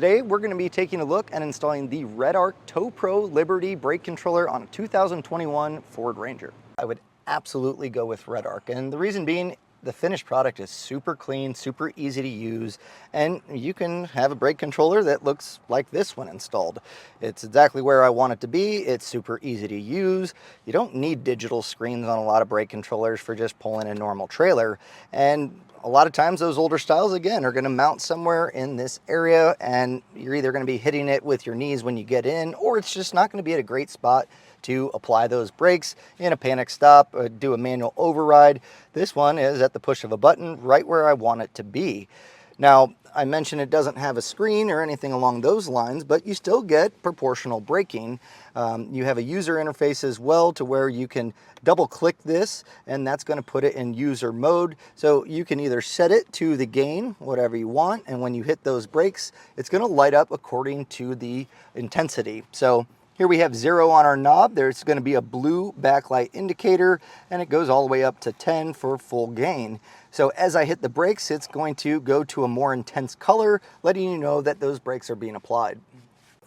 Today we're going to be taking a look at installing the REDARC Tow-Pro Liberty brake controller on a 2021 Ford Ranger. I would absolutely go with REDARC, and the reason being the finished product is super clean, super easy to use, and you can have a brake controller that looks like this when installed. It's exactly where I want it to be. It's super easy to use. You don't need digital screens on a lot of brake controllers for just pulling a normal trailer, and a lot of times those older styles, again, are going to mount somewhere in this area, and you're either going to be hitting it with your knees when you get in, or it's just not going to be at a great spot to apply those brakes in a panic stop, do a manual override. This one is at the push of a button right where I want it to be. Now, I mentioned it doesn't have a screen or anything along those lines, but you still get proportional braking. You have a user interface as well to where you can double click this, and that's going to put it in user mode. So you can either set it to the gain, whatever you want, and when you hit those brakes, it's going to light up according to the intensity. So here we have 0 on our knob. There's going to be a blue backlight indicator, and it goes all the way up to 10 for full gain. So as I hit the brakes, it's going to go to a more intense color, letting you know that those brakes are being applied.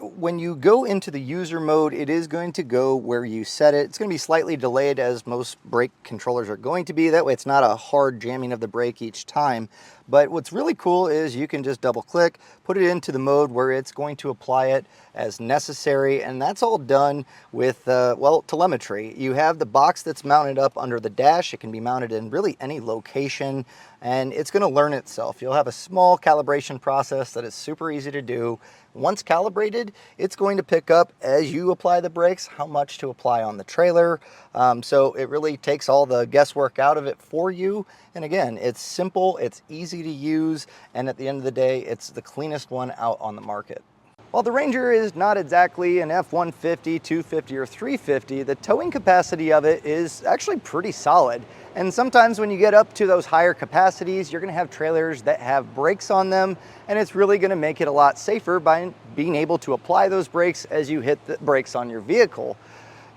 When you go into the user mode, it is going to go where you set it. It's going to be slightly delayed, as most brake controllers are going to be. That way it's not a hard jamming of the brake each time. But what's really cool is you can just double click, put it into the mode where it's going to apply it as necessary, and that's all done with, well, telemetry. You have the box that's mounted up under the dash. It can be mounted in really any location, and it's going to learn itself. You'll have a small calibration process that is super easy to do. Once calibrated, it's going to pick up, as you apply the brakes, how much to apply on the trailer. So it really takes all the guesswork out of it for you. And again, it's simple, it's easy to use, and at the end of the day, it's the cleanest one out on the market. While the Ranger is not exactly an F-150, 250, or 350, the towing capacity of it is actually pretty solid. And sometimes when you get up to those higher capacities, you're gonna have trailers that have brakes on them, and it's really gonna make it a lot safer by being able to apply those brakes as you hit the brakes on your vehicle.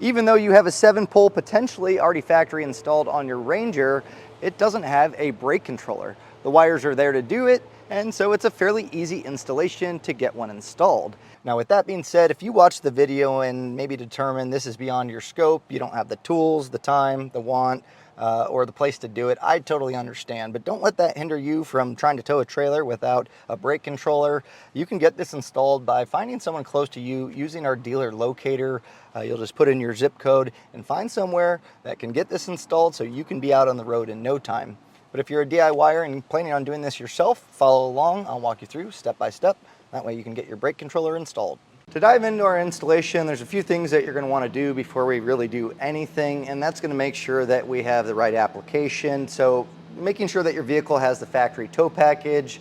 Even though you have a 7-pole potentially already factory installed on your Ranger, it doesn't have a brake controller. The wires are there to do it, and so it's a fairly easy installation to get one installed. Now, with that being said, if you watch the video and maybe determine this is beyond your scope, you don't have the tools, the time, the want, or the place to do it, I totally understand. But don't let that hinder you from trying to tow a trailer without a brake controller. You can get this installed by finding someone close to you using our dealer locator. You'll just put in your zip code and find somewhere that can get this installed so you can be out on the road in no time. But if you're a DIYer and planning on doing this yourself, follow along. I'll walk you through step by step. That way you can get your brake controller installed. To dive into our installation, there's a few things that you're going to want to do before we really do anything, and that's going to make sure that we have the right application. So making sure that your vehicle has the factory tow package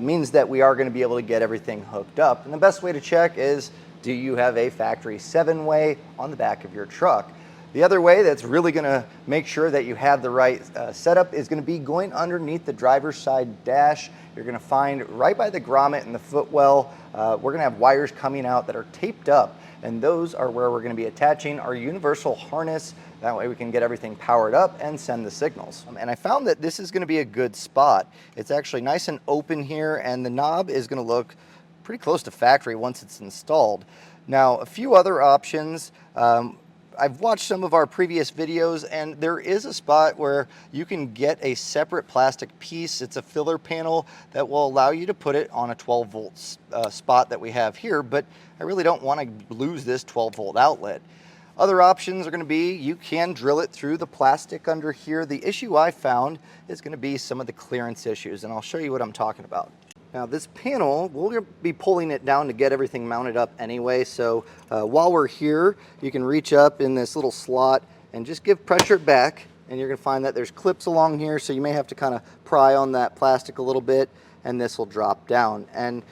means that we are going to be able to get everything hooked up. And the best way to check is, do you have a factory 7-way on the back of your truck? The other way that's really going to make sure that you have the right setup is going to be going underneath the driver's side dash. You're going to find right by the grommet and the footwell, we're going to have wires coming out that are taped up, and those are where we're going to be attaching our universal harness. That way we can get everything powered up and send the signals. And I found that this is going to be a good spot. It's actually nice and open here, and the knob is going to look pretty close to factory once it's installed. Now, a few other options. I've watched some of our previous videos, and there is a spot where you can get a separate plastic piece. It's a filler panel that will allow you to put it on a 12-volt spot that we have here, but I really don't want to lose this 12-volt outlet. Other options are going to be, you can drill it through the plastic under here. The issue I found is going to be some of the clearance issues, and I'll show you what I'm talking about. Now, this panel, we'll be pulling it down to get everything mounted up anyway, so while we're here, you can reach up in this little slot and just give pressure back, and you're going to find that there's clips along here, so you may have to kind of pry on that plastic a little bit, and this will drop down. And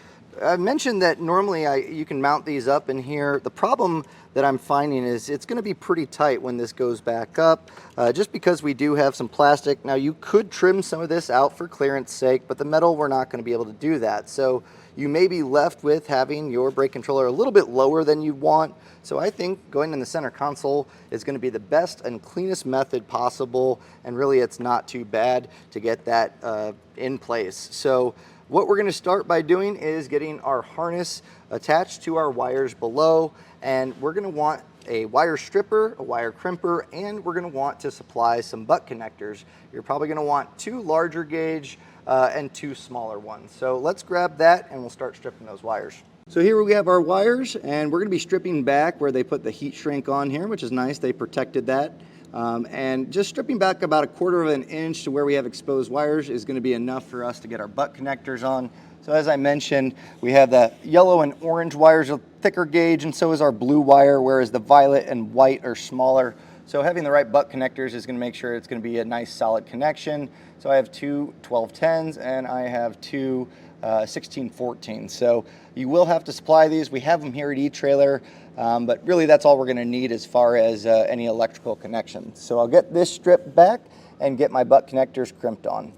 I mentioned that normally you can mount these up in here. The problem that I'm finding is it's going to be pretty tight when this goes back up, just because we do have some plastic. Now, you could trim some of this out for clearance sake, but the metal, we're not going to be able to do that. So you may be left with having your brake controller a little bit lower than you want. So I think going in the center console is going to be the best and cleanest method possible, and really it's not too bad to get that in place. So What we're going to start by doing is getting our harness attached to our wires below, and we're going to want a wire stripper, a wire crimper, and we're going to want to supply some butt connectors. You're probably going to want 2 larger gauge and 2 smaller ones. So let's grab that and we'll start stripping those wires. So here we have our wires, and we're going to be stripping back where they put the heat shrink on here, which is nice. They protected that. And just stripping back about 1/4 of an inch to where we have exposed wires is going to be enough for us to get our butt connectors on. So as I mentioned, we have the yellow and orange wires are thicker gauge, and so is our blue wire, whereas the violet and white are smaller. So having the right butt connectors is going to make sure it's going to be a nice solid connection. So I have 2 1210s and I have 2 1614. So you will have to supply these. We have them here at eTrailer, but really that's all we're going to need as far as any electrical connections. So I'll get this stripped back and get my butt connectors crimped on.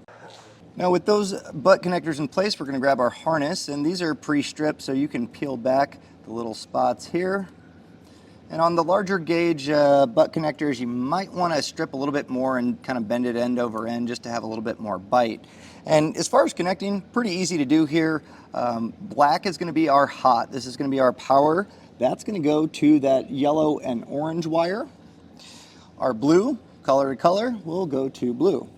Now with those butt connectors in place, we're going to grab our harness, and these are pre-stripped so you can peel back the little spots here. And on the larger gauge butt connectors, you might want to strip a little bit more and kind of bend it end over end just to have a little bit more bite. And as far as connecting, pretty easy to do here. Black is going to be our hot. This is going to be our power. That's going to go to that yellow and orange wire. Our blue, color to color, will go to blue.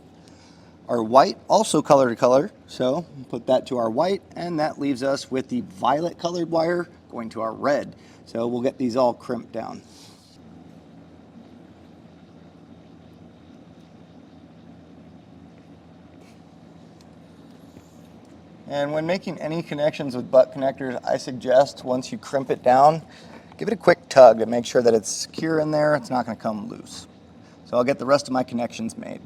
Our white, also color to color, so put that to our white, and that leaves us with the violet colored wire going to our red. So we'll get these all crimped down. And when making any connections with butt connectors, I suggest once you crimp it down, give it a quick tug to make sure that it's secure in there, it's not going to come loose. So I'll get the rest of my connections made.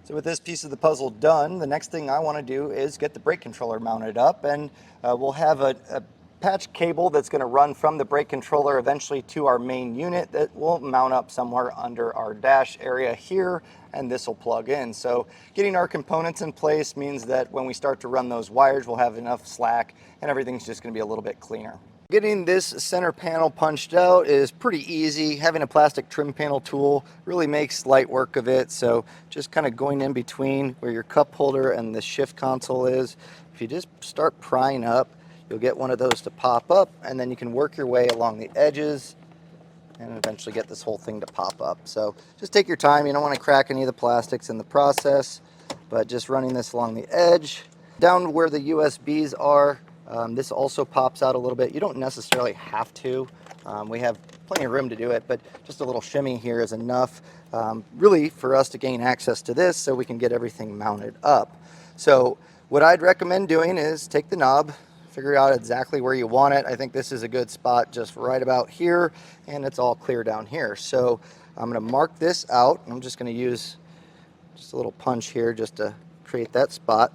So with this piece of the puzzle done, the next thing I want to do is get the brake controller mounted up, and we'll have a patch cable that's going to run from the brake controller eventually to our main unit that will mount up somewhere under our dash area here, and this will plug in. So getting our components in place means that when we start to run those wires, we'll have enough slack and everything's just going to be a little bit cleaner. Getting this center panel punched out is pretty easy. Having a plastic trim panel tool really makes light work of it. So just kind of going in between where your cup holder and the shift console is, if you just start prying up, you'll get one of those to pop up, and then you can work your way along the edges and eventually get this whole thing to pop up. So just take your time. You don't want to crack any of the plastics in the process, but just running this along the edge. Down where the USBs are, this also pops out a little bit. You don't necessarily have to. We have plenty of room to do it, but just a little shimmy here is enough really for us to gain access to this so we can get everything mounted up. So what I'd recommend doing is take the knob, figure out exactly where you want it. I think this is a good spot just right about here, and it's all clear down here. So I'm going to mark this out. I'm just going to use just a little punch here just to create that spot.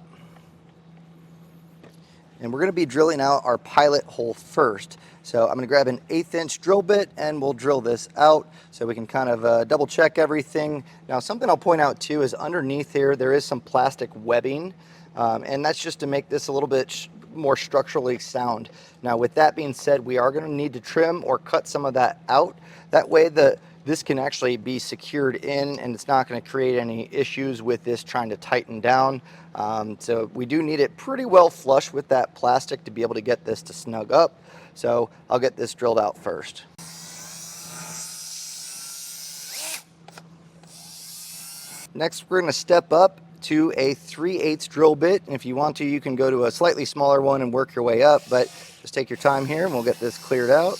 And we're going to be drilling out our pilot hole first. So I'm going to grab an 1/8 inch drill bit and we'll drill this out so we can kind of double check everything. Now something I'll point out too is underneath here there is some plastic webbing, and that's just to make this a little bit more structurally sound. Now with that being said, we are going to need to trim or cut some of that out. That way this can actually be secured in and it's not going to create any issues with this trying to tighten down. So we do need it pretty well flush with that plastic to be able to get this to snug up. So I'll get this drilled out first. Next, we're going to step up to a 3/8 drill bit. And if you want to, you can go to a slightly smaller one and work your way up, but just take your time here and we'll get this cleared out.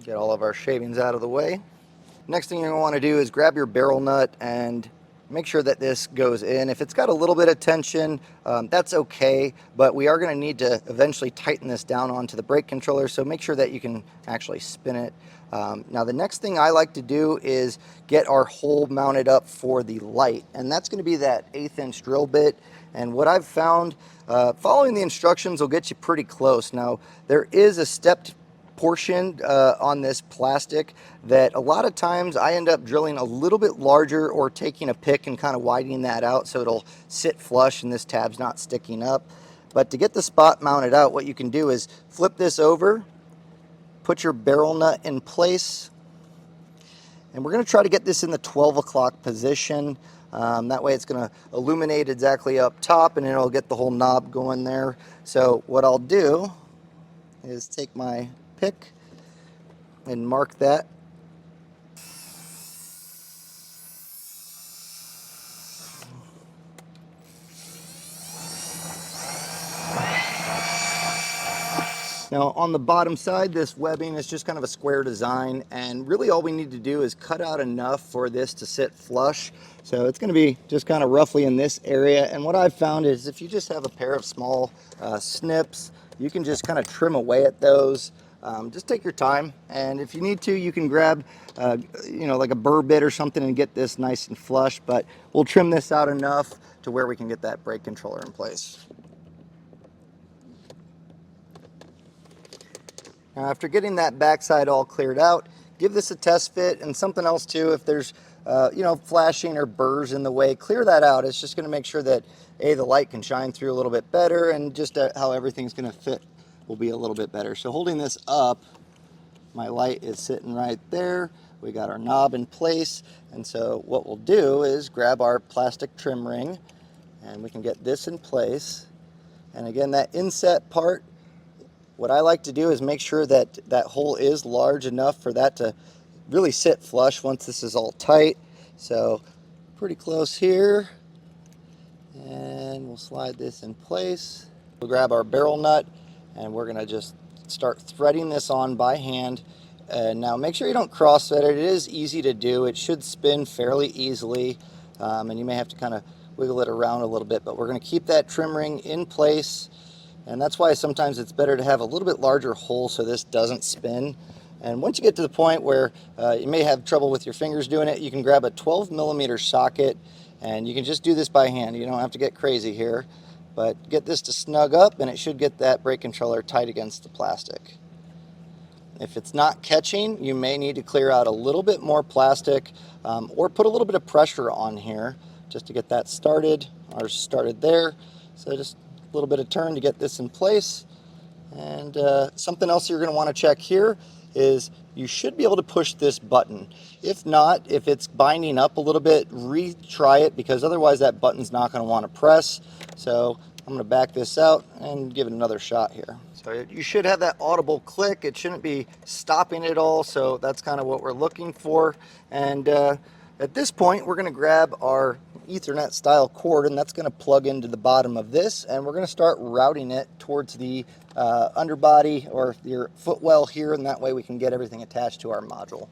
Get all of our shavings out of the way. Next thing you're going to want to do is grab your barrel nut and make sure that this goes in. If it's got a little bit of tension, that's okay, but we are going to need to eventually tighten this down onto the brake controller, so make sure that you can actually spin it. Now the next thing I like to do is get our hole mounted up for the light, and that's going to be that 1/8 inch drill bit. And what I've found, following the instructions will get you pretty close. Now there is a stepped portion on this plastic that a lot of times I end up drilling a little bit larger or taking a pick and kind of widening that out so it'll sit flush and this tab's not sticking up. But to get the spot mounted out, what you can do is flip this over, put your barrel nut in place, and we're going to try to get this in the 12 o'clock position. That way it's going to illuminate exactly up top, and it'll get the whole knob going there. So what I'll do is take my pick and mark that. Now on the bottom side, this webbing is just kind of a square design, and really all we need to do is cut out enough for this to sit flush. So it's going to be just kind of roughly in this area, and what I've found is if you just have a pair of small snips, you can just kind of trim away at those. Just take your time, and if you need to, you can grab you know, like a burr bit or something and get this nice and flush, but we'll trim this out enough to where we can get that brake controller in place. Now, after getting that backside all cleared out, give this a test fit, and something else too, if there's you know, flashing or burrs in the way, clear that out. It's just going to make sure that the light can shine through a little bit better, and just how everything's going to fit will be a little bit better. So holding this up, my light is sitting right there. We got our knob in place, and so what we'll do is grab our plastic trim ring, and we can get this in place. And again, that inset part, what I like to do is make sure that that hole is large enough for that to really sit flush once this is all tight. So pretty close here, and we'll slide this in place. We'll grab our barrel nut, and we're going to just start threading this on by hand. And now make sure you don't cross thread it. It is easy to do. It should spin fairly easily, and you may have to kind of wiggle it around a little bit, but we're going to keep that trim ring in place. And that's why sometimes it's better to have a little bit larger hole so this doesn't spin. And once you get to the point where you may have trouble with your fingers doing it, you can grab a 12mm socket, and you can just do this by hand. You don't have to get crazy here, but get this to snug up, and it should get that brake controller tight against the plastic. If it's not catching, you may need to clear out a little bit more plastic, or put a little bit of pressure on here just to get that started. Ours started there, so just a little bit of turn to get this in place. And something else you're going to want to check here is you should be able to push this button. If not, if it's binding up a little bit, retry it, because otherwise that button's not going to want to press. So I'm going to back this out and give it another shot here. So you should have that audible click. It shouldn't be stopping at all, so that's kind of what we're looking for. And at this point, we're going to grab our Ethernet style cord, and that's going to plug into the bottom of this, and we're going to start routing it towards the underbody or your footwell here, and that way we can get everything attached to our module.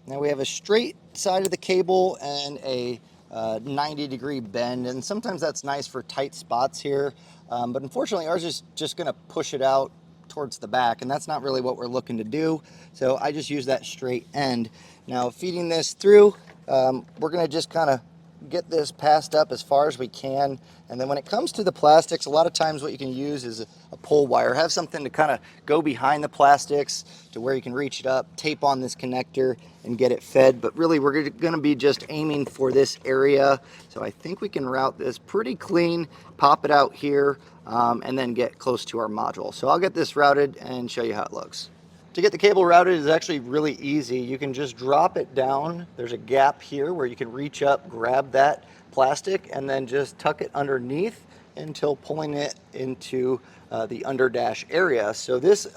Now we have a straight side of the cable and a 90-degree bend, and sometimes that's nice for tight spots here, but unfortunately ours is just going to push it out towards the back, and that's not really what we're looking to do, so I just use that straight end. Now feeding this through, we're going to just kind of get this passed up as far as we can, and then when it comes to the plastics, a lot of times what you can use is a pull wire. Have something to kind of go behind the plastics to where you can reach it up, tape on this connector and get it fed, but really we're going to be just aiming for this area. So I think we can route this pretty clean, pop it out here, and then get close to our module. So I'll get this routed and show you how it looks. To get the cable routed is actually really easy. You can just drop it down. There's a gap here where you can reach up, grab that plastic, and then just tuck it underneath until pulling it into the under dash area. So this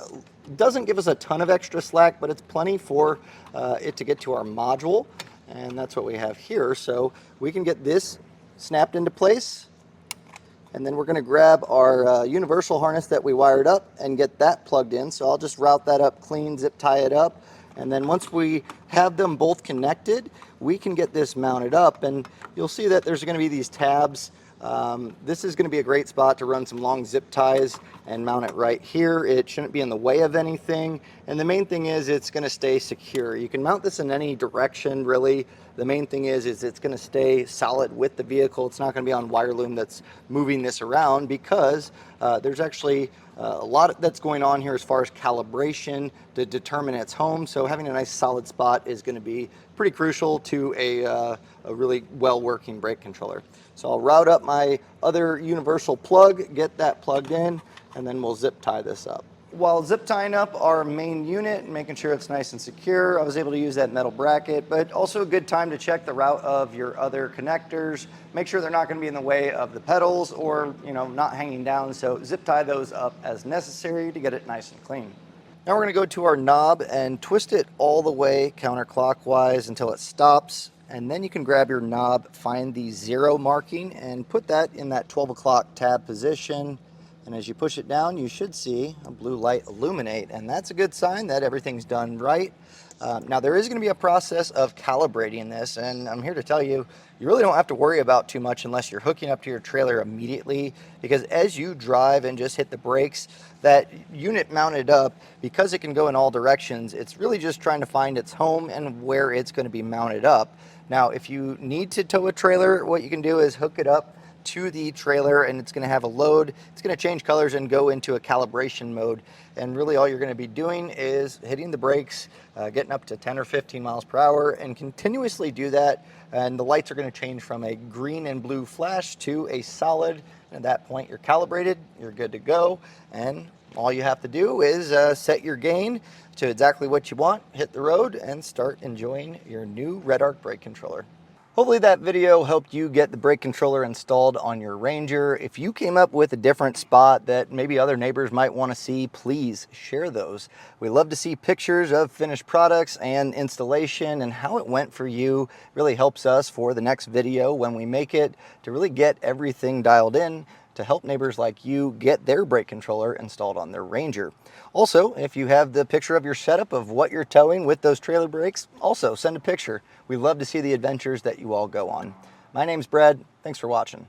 doesn't give us a ton of extra slack, but it's plenty for it to get to our module, and that's what we have here. So we can get this snapped into place, and then we're going to grab our universal harness that we wired up and get that plugged in. So I'll just route that up clean, zip tie it up, and then once we have them both connected, we can get this mounted up, and you'll see that there's going to be these tabs. This is going to be a great spot to run some long zip ties and mount it right here. It shouldn't be in the way of anything, and the main thing is it's going to stay secure. You can mount this in any direction, really. The main thing is it's going to stay solid with the vehicle. It's not going to be on wire loom that's moving this around, because There's actually a lot that's going on here as far as calibration to determine its home. So having a nice solid spot is going to be pretty crucial to a really well working brake controller. So I'll route up my other universal plug, get that plugged in, and then we'll zip tie this up. While zip tying up our main unit and making sure it's nice and secure, I was able to use that metal bracket, but also a good time to check the route of your other connectors. Make sure they're not going to be in the way of the pedals or, not hanging down. So zip tie those up as necessary to get it nice and clean. Now we're going to go to our knob and twist it all the way counterclockwise until it stops. And then you can grab your knob, find the 0 marking, and put that in that 12 o'clock tab position. And as you push it down, you should see a blue light illuminate, and that's a good sign that everything's done right. Now there is going to be a process of calibrating this, and I'm here to tell you, you really don't have to worry about too much unless you're hooking up to your trailer immediately, because as you drive and just hit the brakes, that unit mounted up, because it can go in all directions, it's really just trying to find its home and where it's going to be mounted up. Now if you need to tow a trailer, what you can do is hook it up to the trailer, and it's going to have a load. It's going to change colors and go into a calibration mode, and really all you're going to be doing is hitting the brakes, getting up to 10 or 15 miles per hour, and continuously do that, and the lights are going to change from a green and blue flash to a solid. And at that point you're calibrated, you're good to go, and all you have to do is set your gain to exactly what you want, hit the road, and start enjoying your new Redarc brake controller. Hopefully that video helped you get the brake controller installed on your Ranger. If you came up with a different spot that maybe other neighbors might want to see, please share those. We love to see pictures of finished products and installation and how it went for you. It really helps us for the next video when we make it to really get everything dialed in to help neighbors like you get their brake controller installed on their Ranger. Also, if you have the picture of your setup of what you're towing with those trailer brakes, also send a picture. We love to see the adventures that you all go on. My name's Brad. Thanks for watching.